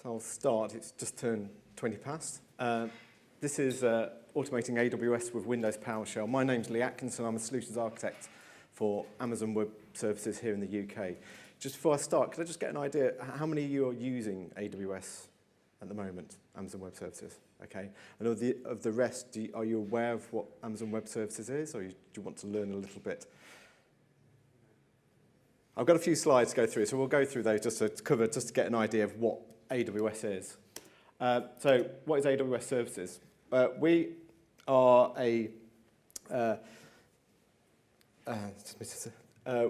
I'll start. It's just turned 20 past. This is automating AWS with Windows PowerShell. My name's Lee Atkinson. I'm a solutions architect for Amazon Web Services here in the UK. Just before I start, could I just get an idea, how many of you are using AWS at the moment, Amazon Web Services? Okay. And of the rest, are you aware of what Amazon Web Services is, or do you want to learn a little bit? I've got a few slides to go through, so we'll go through those just to get an idea of what AWS is. So what is AWS Services? We are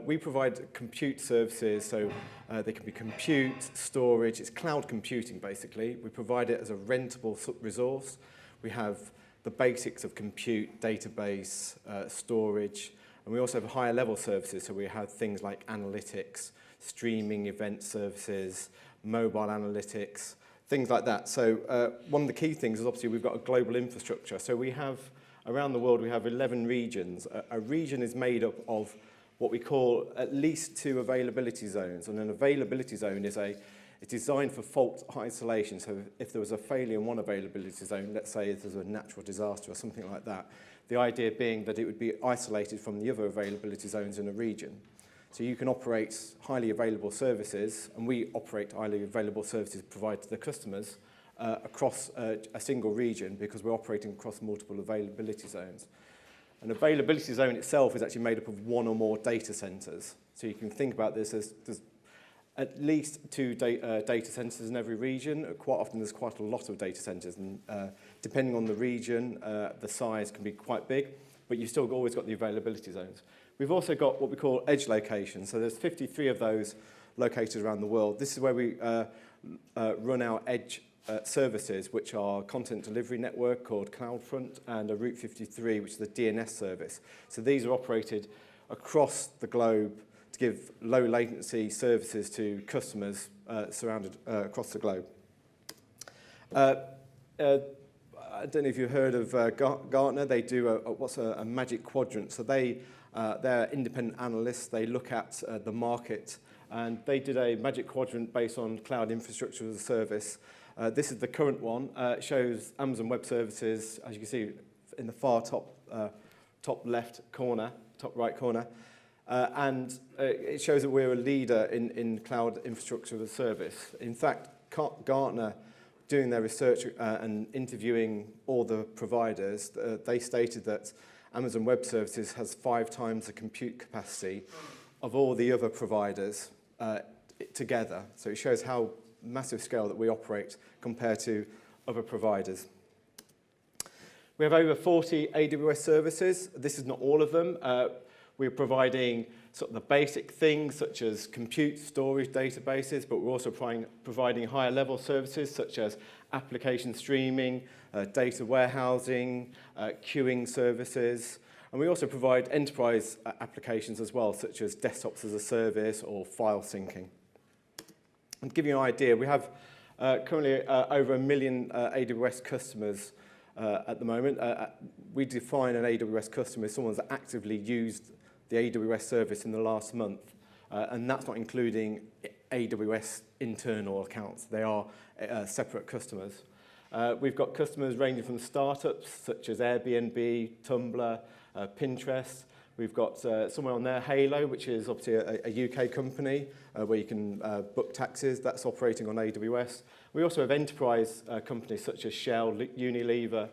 we provide compute services, so they can be compute, storage, it's cloud computing basically. We provide it as a rentable resource. We have the basics of compute, database, storage, and we also have higher level services, so we have things like analytics, streaming event services, mobile analytics, things like that. So one of the key things is obviously we've got a global infrastructure. So we have, around the world, we have 11 regions. A region is made up of what we call at least 2 availability zones. And an availability zone is it's designed for fault isolation. So if there was a failure in one availability zone, let's say if there's a natural disaster or something like that, the idea being that it would be isolated from the other availability zones in a region. So you can operate highly available services, and we operate highly available services provided to the customers across a single region because we're operating across multiple availability zones. An availability zone itself is actually made up of 1 or more data centers. So you can think about this as there's at least 2 data centers in every region. Quite often there's quite a lot of data centers, and depending on the region, the size can be quite big, but you've still always got the availability zones. We've also got what we call edge locations. So there's 53 of those located around the world. This is where we run our edge services, which are content delivery network called CloudFront and a Route 53, which is a DNS service. So these are operated across the globe to give low latency services to customers surrounded across the globe. I don't know if you've heard of Gartner. They do what's a magic quadrant. So they're independent analysts. They look at the market, and they did a magic quadrant based on cloud infrastructure as a service. This is the current one. It shows Amazon Web Services, as you can see in the far top left corner, top right corner. And it shows that we're a leader in cloud infrastructure as a service. In fact, Gartner, doing their research and interviewing all the providers, they stated that Amazon Web Services has 5 times the compute capacity of all the other providers together. So it shows how massive scale that we operate compared to other providers. We have over 40 AWS services. This is not all of them. We're providing sort of the basic things such as compute, storage, databases, but we're also providing higher level services such as application streaming, data warehousing, queuing services. And we also provide enterprise applications as well, such as desktops as a service or file syncing. And to give you an idea, we have currently over 1 million AWS customers at the moment. We define an AWS customer as someone that's actively used the AWS service in the last month, and that's not including AWS internal accounts. They are separate customers. We've got customers ranging from startups such as Airbnb, Tumblr, Pinterest. We've got somewhere on there, Halo, which is obviously a UK company where you can book taxis. That's operating on AWS. We also have enterprise companies such as Shell, Unilever,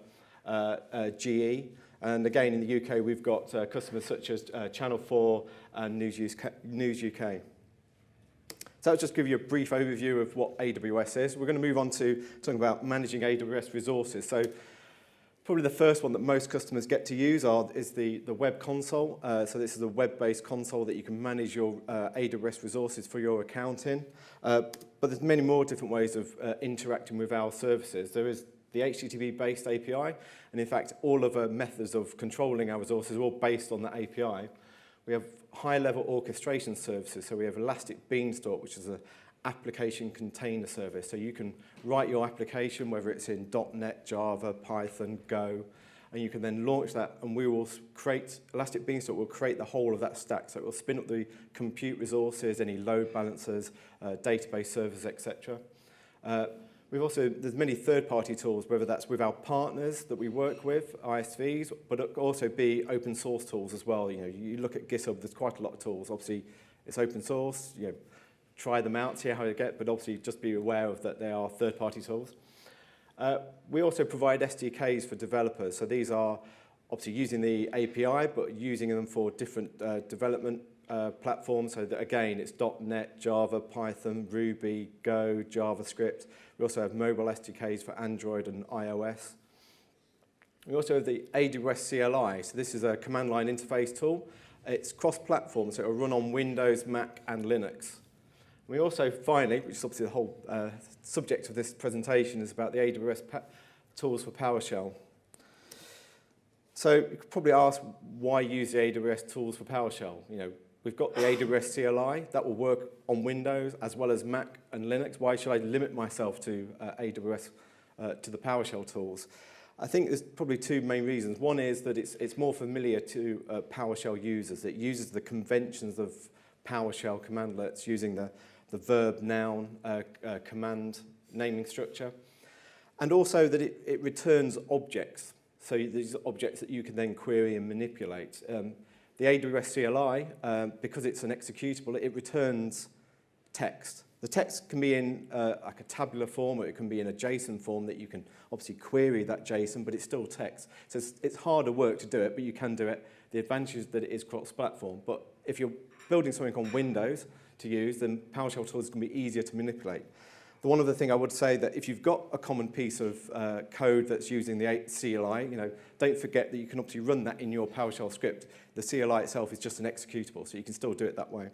GE. And again, in the UK, we've got customers such as Channel 4 and News UK. So I'll just give you a brief overview of what AWS is. We're going to move on to talking about managing AWS resources. So probably the first one that most customers get to use is the web console. So this is a web-based console that you can manage your AWS resources for your account in. But there's many more different ways of interacting with our services. There is the HTTP-based API, and in fact, all other methods of controlling our resources are all based on that API. We have high-level orchestration services, so we have Elastic Beanstalk, which is an application container service. So you can write your application, whether it's in .NET, Java, Python, Go, and you can then launch that, and we will create, Elastic Beanstalk will create the whole of that stack. So it will spin up the compute resources, any load balancers, database servers, etc. There's many third-party tools, whether that's with our partners that we work with, ISVs, but it could also be open source tools as well. You look at GitHub, there's quite a lot of tools. Obviously, it's open source. Try them out, see how you get, but obviously just be aware of that they are third-party tools. We also provide SDKs for developers. So these are obviously using the API, but using them for different development platforms. So that, again, it's .NET, Java, Python, Ruby, Go, JavaScript. We also have mobile SDKs for Android and iOS. We also have the AWS CLI. So this is a command line interface tool. It's cross-platform, so it will run on Windows, Mac, and Linux. We also, finally, which is obviously the whole subject of this presentation, is about the AWS tools for PowerShell. So you could probably ask, why use the AWS tools for PowerShell? We've got the AWS CLI that will work on Windows as well as Mac and Linux. Why should I limit myself to AWS, to the PowerShell tools? I think there's probably two main reasons. One is that it's more familiar to PowerShell users. It uses the conventions of PowerShell commandlets using the verb, noun, command naming structure. And also that it returns objects. So these are objects that you can then query and manipulate. The AWS CLI, because it's an executable, it returns text. The text can be in like a tabular form, or it can be in a JSON form that you can obviously query that JSON, but it's still text. So it's harder work to do it, but you can do it. The advantage is that it is cross-platform. But if you're building something on Windows to use, then PowerShell tools can be easier to manipulate. The one other thing I would say, that if you've got a common piece of code that's using the CLI, don't forget that you can obviously run that in your PowerShell script. The CLI itself is just an executable, so you can still do it that way.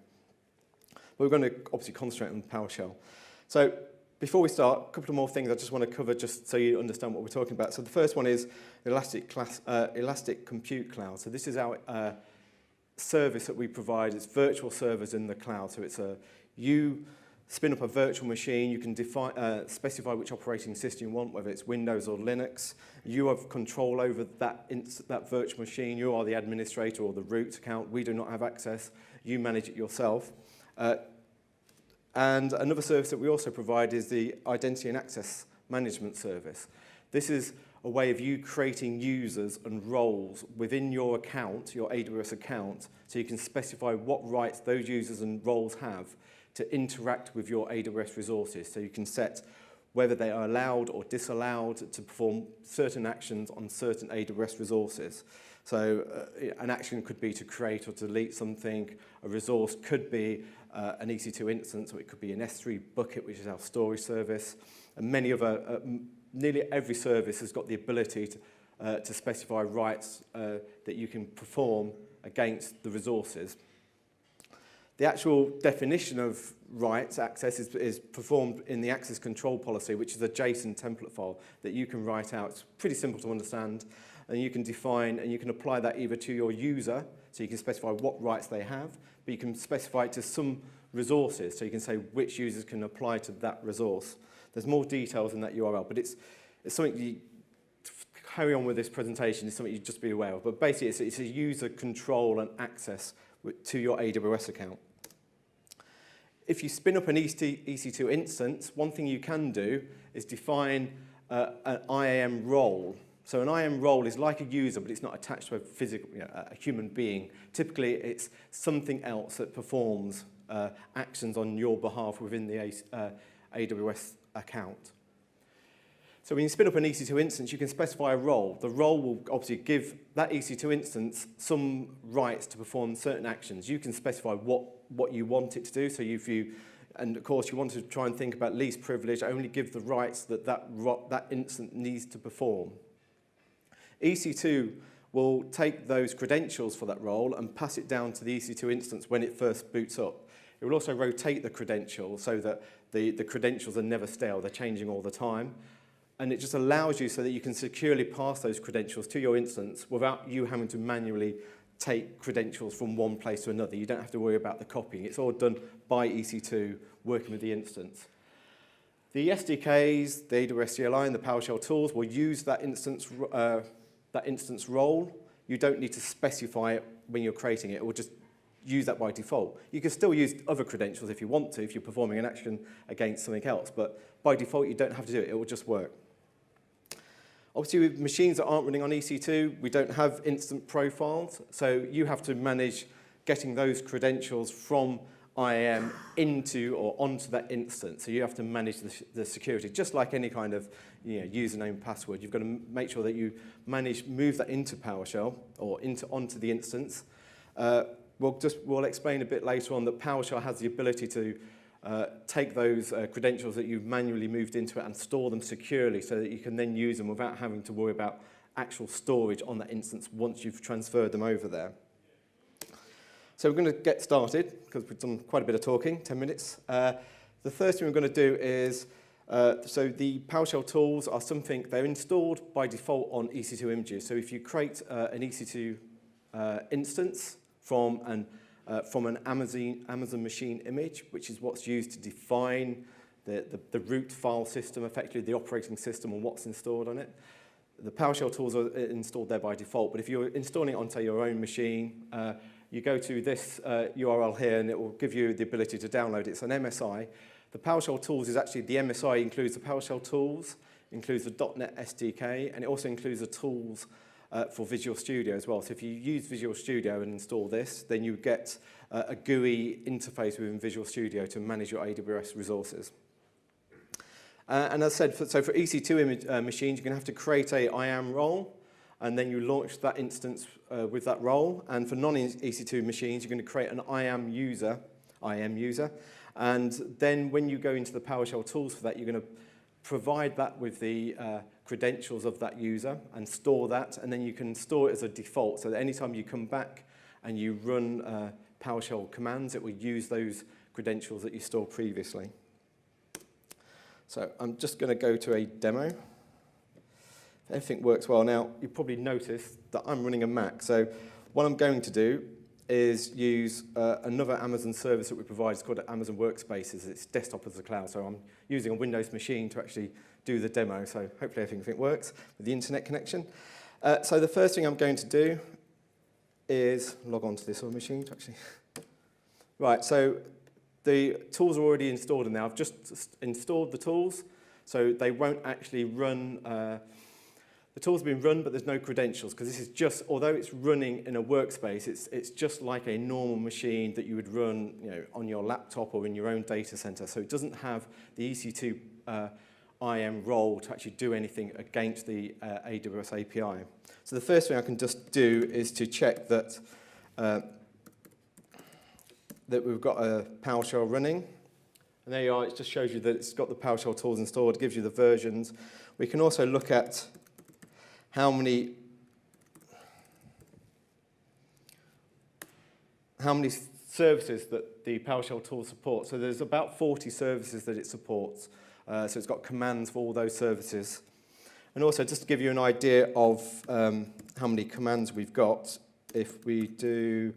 But we're going to obviously concentrate on PowerShell. So before we start, a couple of more things I just want to cover just so you understand what we're talking about. So the first one is Elastic Compute Cloud. So this is our service that we provide. It's virtual servers in the cloud. So you spin up a virtual machine. You can specify which operating system you want, whether it's Windows or Linux. You have control over that virtual machine. You are the administrator or the root account. We do not have access. You manage it yourself. And another service that we also provide is the Identity and Access Management Service. This is a way of you creating users and roles within your account, your AWS account, so you can specify what rights those users and roles have to interact with your AWS resources. So you can set whether they are allowed or disallowed to perform certain actions on certain AWS resources. So an action could be to create or delete something. A resource could be an EC2 instance, or it could be an S3 bucket, which is our storage service. And nearly every service has got the ability to specify rights that you can perform against the resources. The actual definition of rights access is performed in the access control policy, which is a JSON template file that you can write out. It's pretty simple to understand, and you can define and you can apply that either to your user, so you can specify what rights they have, but you can specify it to some resources, so you can say which users can apply to that resource. There's more details in that URL, but it's something you carry on with this presentation. It's something you just be aware of. But basically, it's a user control and access to your AWS account. If you spin up an EC2 instance, one thing you can do is define an IAM role. So an IAM role is like a user, but it's not attached to a human being. Typically, it's something else that performs actions on your behalf within the AWS account. So when you spin up an EC2 instance, you can specify a role. The role will obviously give that EC2 instance some rights to perform certain actions. You can specify what you want it to do. So and of course, you want to try and think about least privilege, only give the rights that instance needs to perform. EC2 will take those credentials for that role and pass it down to the EC2 instance when it first boots up. It will also rotate the credentials so that the credentials are never stale. They're changing all the time. And it just allows you so that you can securely pass those credentials to your instance without you having to manually take credentials from one place to another. You don't have to worry about the copying. It's all done by EC2 working with the instance. The SDKs, the AWS CLI, and the PowerShell tools will use that instance role. You don't need to specify it when you're creating it. It will just use that by default. You can still use other credentials if you want to, if you're performing an action against something else, but by default you don't have to do it, it will just work. Obviously with machines that aren't running on EC2, we don't have instant profiles, so you have to manage getting those credentials from IAM into or onto that instance. So you have to manage the security, just like any kind of username, password. You've got to make sure that you move that into PowerShell or onto the instance. We'll explain a bit later on that PowerShell has the ability to take those credentials that you've manually moved into it and store them securely so that you can then use them without having to worry about actual storage on that instance once you've transferred them over there. So we're going to get started because we've done quite a bit of talking, 10 minutes. The first thing we're going to do is, so the PowerShell tools are something, they're installed by default on EC2 images. So if you create an EC2 instance from an Amazon machine image, which is what's used to define the root file system, effectively the operating system and what's installed on it. The PowerShell tools are installed there by default, but if you're installing it onto your own machine, you go to this URL here and it will give you the ability to download it. It's an MSI. The PowerShell tools is actually, the MSI includes the PowerShell tools, includes the .NET SDK, and it also includes the tools for Visual Studio as well. So if you use Visual Studio and install this, then you get a GUI interface within Visual Studio to manage your AWS resources. And as I said, so for EC2 machines, you're going to have to create a IAM role, and then you launch that instance with that role. And for non-EC2 machines, you're going to create an IAM user, and then when you go into the PowerShell tools for that, you're going to provide that with the credentials of that user and store that, and then you can store it as a default, so that anytime you come back and you run PowerShell commands, it will use those credentials that you stored previously. So I'm just going to go to a demo. If everything works well. Now, you probably noticed that I'm running a Mac, so what I'm going to do is use another Amazon service that we provide. It's called Amazon Workspaces. It's desktop as a cloud, so I'm using a Windows machine to actually do the demo, so hopefully everything works with the internet connection. So the first thing I'm going to do is log on to this other machine to actually... Right, so the tools are already installed in there. I've just installed the tools, so they won't actually run... The tool's been run, but there's no credentials, because this is just, although it's running in a workspace, it's just like a normal machine that you would run on your laptop or in your own data center. So it doesn't have the EC2 IAM role to actually do anything against the AWS API. So the first thing I can just do is to check that, that we've got a PowerShell running. And there you are, it just shows you that it's got the PowerShell tools installed, gives you the versions. We can also look at how many services that the PowerShell tool supports. So there's about 40 services that it supports. So it's got commands for all those services. And also, just to give you an idea of how many commands we've got, if we do...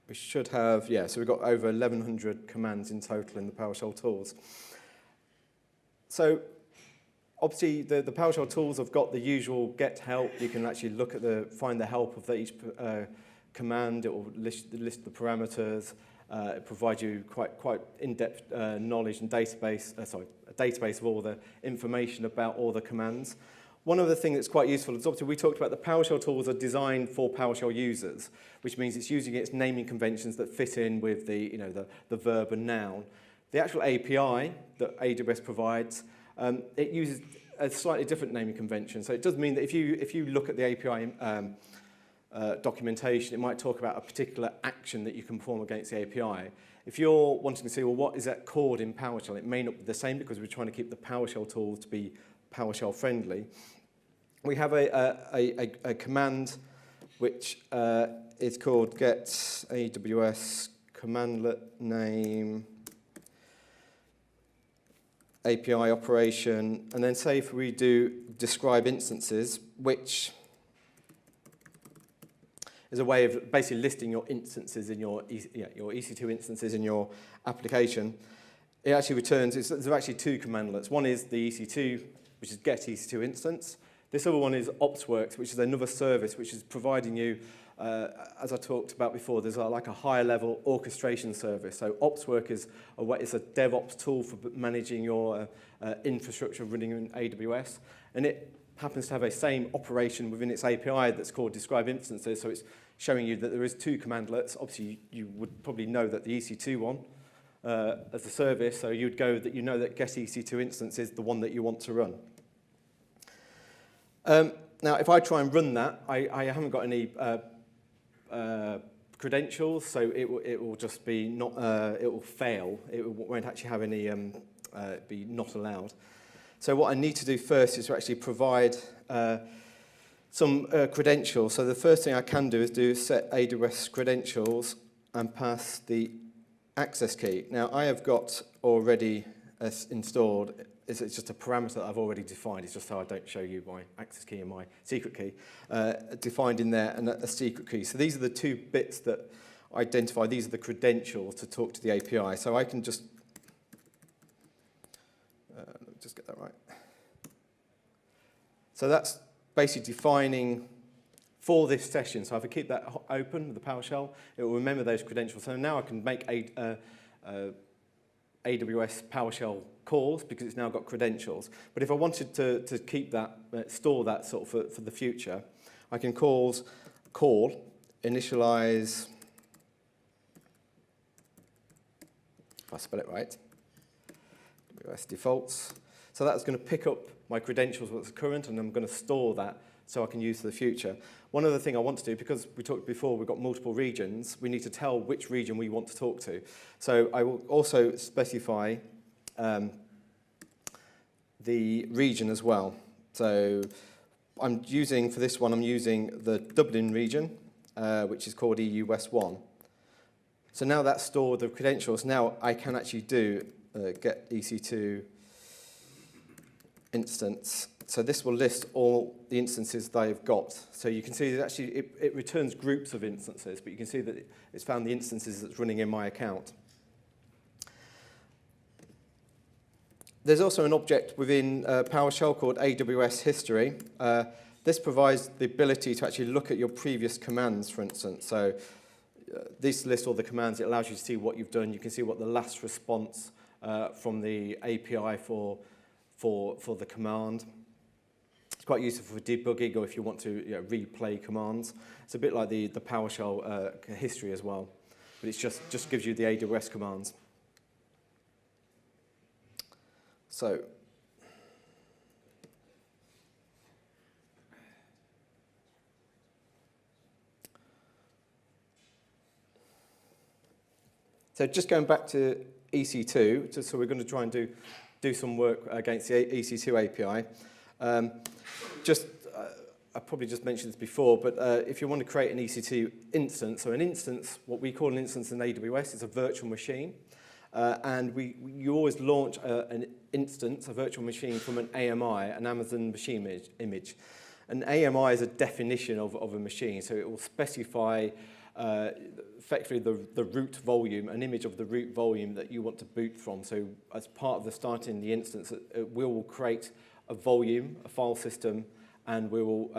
We should have, so we've got over 1,100 commands in total in the PowerShell tools. So obviously the PowerShell tools have got the usual get help. You can actually look at find the help of each command. It will list the parameters. It provides you quite in-depth knowledge and a database of all the information about all the commands. One other thing that's quite useful is obviously we talked about the PowerShell tools are designed for PowerShell users, which means it's using its naming conventions that fit in with the verb and noun. The actual API that AWS provides, it uses a slightly different naming convention. So it does mean that if you look at the API documentation, it might talk about a particular action that you can perform against the API. If you're wanting to see, well, what is that called in PowerShell, it may not be the same because we're trying to keep the PowerShell tools to be PowerShell friendly. We have a command which is called get AWS commandlet name API operation, and then say if we do describe instances, which is a way of basically listing your instances in your EC2 instances in your application. it actually returns, there's actually two commandlets. One is the EC2, which is get EC2 instance. This other one is OpsWorks, which is another service which is providing you, as I talked about before, there's like a higher level orchestration service. So OpsWorks is a DevOps tool for managing your infrastructure running in AWS. And it happens to have a same operation within its API that's called describe instances. So it's showing you that there is two commandlets. Obviously, you would probably know that the EC2 one as a service, so you'd go that you know that get EC2 instance is the one that you want to run. Now, if I try and run that, I haven't got any credentials, so it will just be not. It will fail. It won't actually have any be not allowed. So what I need to do first is to actually provide some credentials. So the first thing I can do is set AWS credentials and pass the access key. Now I have got already installed. It's just a parameter that I've already defined. It's just so I don't show you my access key and my secret key defined in there, and a secret key. So these are the two bits that identify. These are the credentials to talk to the API. So I can just let me just get that right. So that's basically defining for this session. So if I keep that open with the PowerShell, it will remember those credentials. So now I can make AWS PowerShell calls because it's now got credentials. But if I wanted to keep that, store that sort of for the future, I can call, initialize, if I spell it right, AWS defaults. So that's going to pick up my credentials, what's current, and I'm going to store that so I can use for the future. One other thing I want to do, because we talked before, we've got multiple regions, we need to tell which region we want to talk to. So I will also specify the region as well. So I'm using, for this one, I'm using the Dublin region, which is called EU West 1. So now that's stored the credentials. Now I can actually do get EC2 instance. So this will list all the instances that I've got. So you can see that actually it returns groups of instances, but you can see that it's found the instances that's running in my account. There's also an object within PowerShell called AWS History. This provides the ability to actually look at your previous commands, for instance. So this lists all the commands. It allows you to see what you've done. You can see what the last response from the API for the command. It's quite useful for debugging or if you want to replay commands. It's a bit like the PowerShell history as well, but it just gives you the AWS commands. So just going back to EC2, so we're going to try and do some work against the EC2 API. I probably just mentioned this before, but if you want to create an EC2 instance, so an instance, what we call an instance in AWS is a virtual machine. And you always launch an instance, a virtual machine, from an AMI, an Amazon machine image. An AMI is a definition of a machine, so it will specify effectively the root volume, an image of the root volume that you want to boot from. So as part of the starting the instance, we will create a volume, a file system, and we will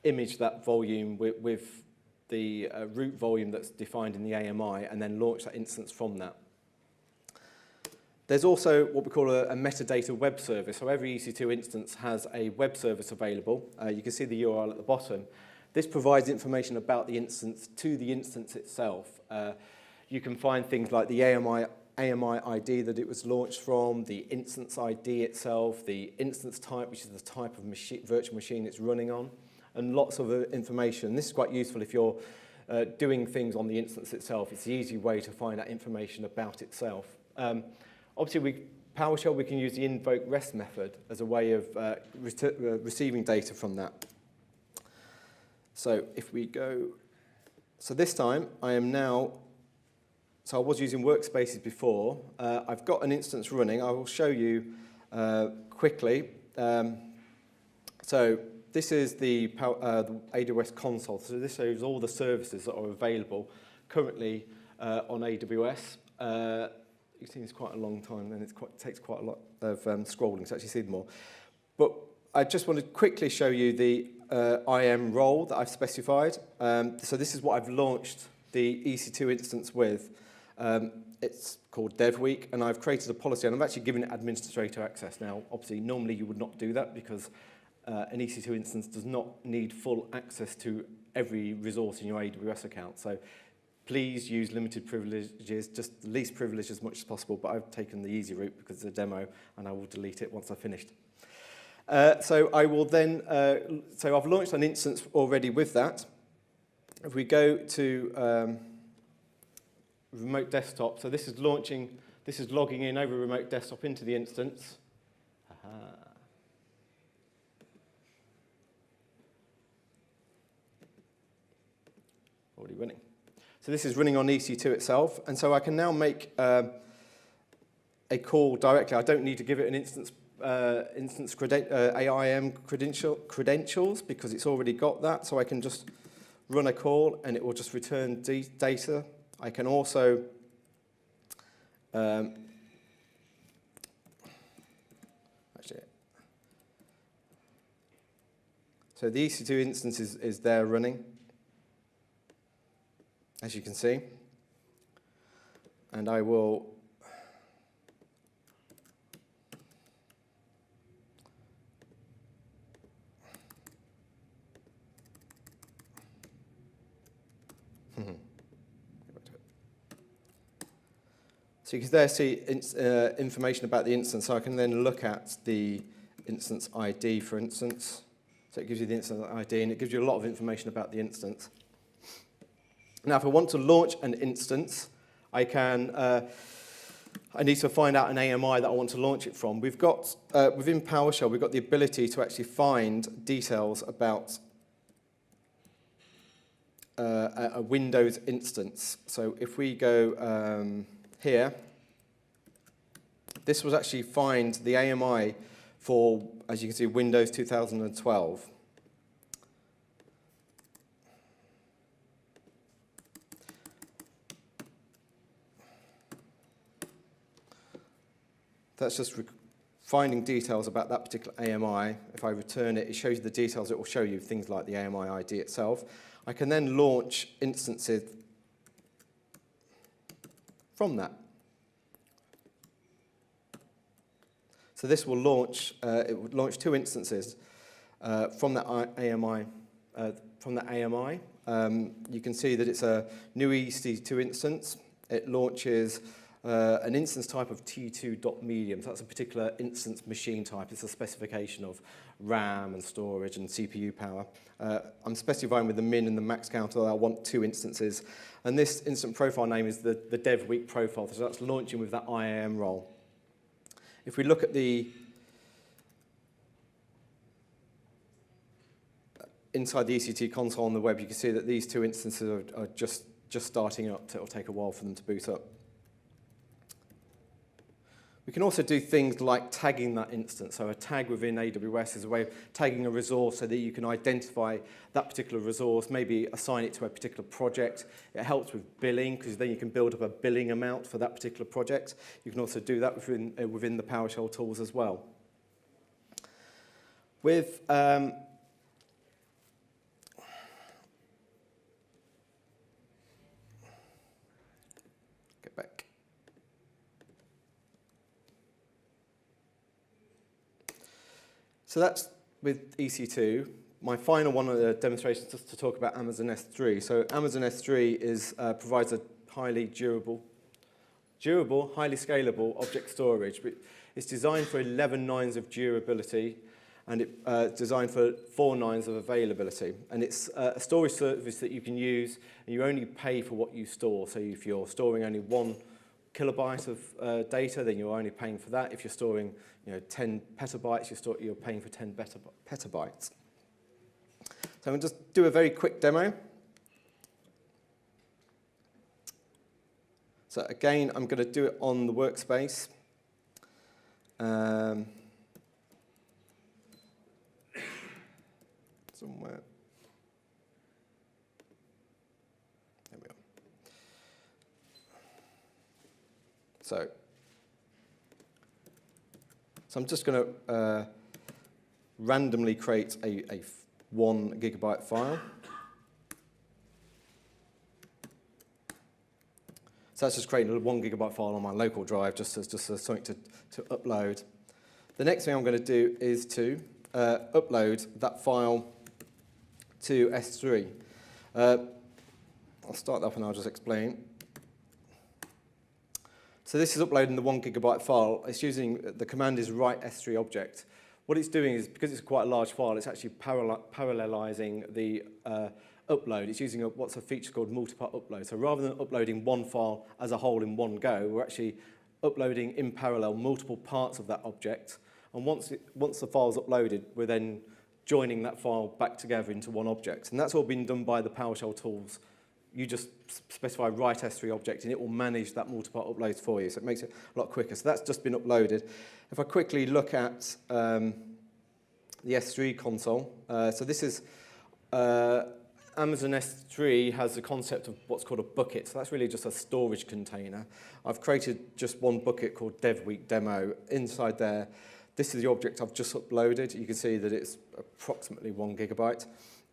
image that volume with the root volume that's defined in the AMI, and then launch that instance from that. There's also what we call a metadata web service. So every EC2 instance has a web service available. You can see the URL at the bottom. This provides information about the instance to the instance itself. You can find things like the AMI ID that it was launched from, the instance ID itself, the instance type, which is the type of virtual machine it's running on, and lots of information. This is quite useful if you're doing things on the instance itself. It's the easy way to find out information about itself. Obviously, PowerShell, we can use the invoke REST method as a way of receiving data from that. So if we go, so this time I am now, so I was using workspaces before. I've got an instance running. I will show you quickly. So this is the AWS console. So this shows all the services that are available currently on AWS. You you see it's quite a long time, and it takes quite a lot of scrolling to actually see them all. But I just want to quickly show you the IAM role that I've specified. So this is what I've launched the EC2 instance with. It's called DevWeek, and I've created a policy, and I've actually given it administrator access. Now, obviously, normally you would not do that because an EC2 instance does not need full access to every resource in your AWS account. So please use limited privileges, just the least privilege as much as possible, but I've taken the easy route because it's a demo, and I will delete it once I've finished. So I will then, so I've launched an instance already with that. If we go to remote desktop, so this is logging in over remote desktop into the instance. Already running. So this is running on EC2 itself, and so I can now make a call directly. I don't need to give it an instance AIM credentials because it's already got that, so I can just run a call and it will just return data. I can also actually, so the EC2 instance is there running, as you can see, and I will so you can there see information about the instance, so I can then look at the instance ID, for instance. So it gives you the instance ID, and it gives you a lot of information about the instance. Now, if I want to launch an instance, I need to find out an AMI that I want to launch it from. We've got, within PowerShell, we've got the ability to actually find details about a Windows instance. So if we go here, this was actually find the AMI for, as you can see, Windows 2012. That's just finding details about that particular AMI. If I return it, it shows you the details. It will show you things like the AMI ID itself. I can then launch instances from that. So this will launch, it will launch 2 instances from that AMI. You can see that it's a new EC2 instance. It launches an instance type of T2.medium. So that's a particular instance machine type. It's a specification of RAM and storage and CPU power. I'm specifying with the min and the max counter that I want 2 instances. And this instant profile name is the DevWeek profile. So that's launching with that IAM role. If we look at the inside the EC2 console on the web, you can see that these 2 instances are just starting up. So it'll take a while for them to boot up. We can also do things like tagging that instance. So a tag within AWS is a way of tagging a resource so that you can identify that particular resource, maybe assign it to a particular project. It helps with billing because then you can build up a billing amount for that particular project. You can also do that within the PowerShell tools as well. With So that's with EC2. My final one of the demonstrations is just to talk about Amazon S3. So Amazon S3 provides a highly durable, highly scalable object storage. It's designed for 11 nines of durability, and it's designed for 4 nines of availability. And it's a storage service that you can use, and you only pay for what you store. So if you're storing only 1 kilobyte of data, then you're only paying for that. If you're storing 10 petabytes, you're paying for 10 petabytes. So I'm going to just do a very quick demo. So again, I'm going to do it on the workspace. Somewhere. There we are. So So I'm just going to randomly create a 1 gigabyte file. So that's just creating a 1 gigabyte file on my local drive, just as something to upload. The next thing I'm going to do is to upload that file to S3. I'll start that up and I'll just explain. So this is uploading the 1 gigabyte file. It's using, the command is write S3 object. What it's doing is, because it's quite a large file, it's actually parallelizing the upload. It's using what's a feature called multi-part upload. So rather than uploading one file as a whole in one go, we're actually uploading in parallel multiple parts of that object. And once the file's uploaded, we're then joining that file back together into one object. And that's all been done by the Powershell tools. You just specify write S3 object and it will manage that multi-part uploads for you. So it makes it a lot quicker. So that's just been uploaded. If I quickly look at the S3 console, so this is Amazon S3 has the concept of what's called a bucket. So that's really just a storage container. I've created just one bucket called DevWeek Demo. Inside there, this is the object I've just uploaded. You can see that it's approximately 1 gigabyte.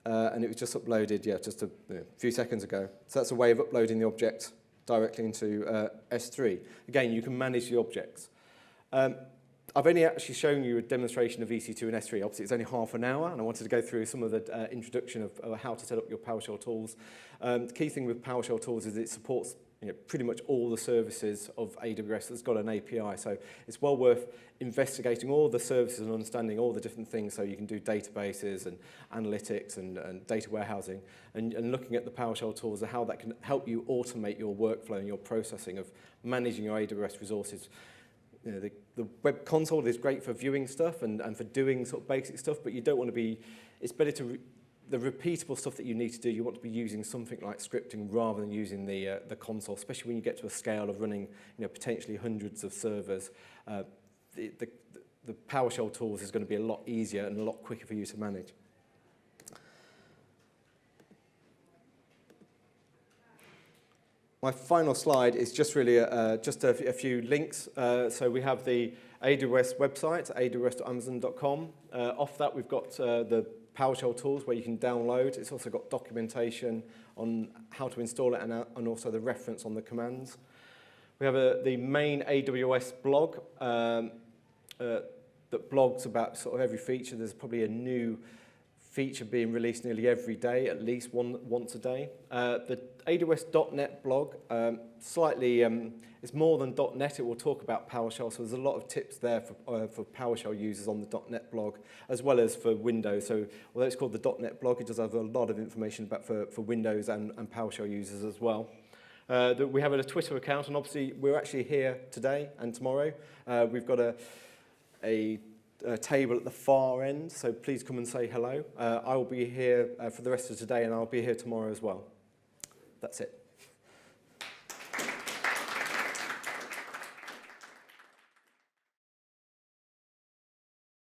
And it was just uploaded, just a few seconds ago. So that's a way of uploading the object directly into S3. Again, you can manage the objects. I've only actually shown you a demonstration of EC2 and S3. Obviously, it's only half an hour, and I wanted to go through some of the introduction of how to set up your PowerShell tools. The key thing with PowerShell tools is it supports pretty much all the services of AWS that's got an API. So it's well worth investigating all the services and understanding all the different things so you can do databases and analytics and data warehousing and looking at the PowerShell tools and how that can help you automate your workflow and your processing of managing your AWS resources. The web console is great for viewing stuff and for doing sort of basic stuff, but you don't want to be, it's better to, the repeatable stuff that you need to do, you want to be using something like scripting rather than using the console, especially when you get to a scale of running potentially hundreds of servers. The PowerShell tools is going to be a lot easier and a lot quicker for you to manage. My final slide is just really just a few links. So we have the AWS website, aws.amazon.com. Off that, we've got the PowerShell tools where you can download. It's also got documentation on how to install it and also the reference on the commands. We have the main AWS blog that blogs about sort of every feature. There's probably a new feature being released nearly every day, at least once a day. The AWS.NET blog, it's more than .NET, it will talk about PowerShell, so there's a lot of tips there for PowerShell users on the .NET blog, as well as for Windows. So although it's called the .NET blog, it does have a lot of information about for Windows and PowerShell users as well. We have a Twitter account, and obviously we're actually here today and tomorrow. We've got a table at the far end, so please come and say hello. I will be here for the rest of today, and I'll be here tomorrow as well. That's it.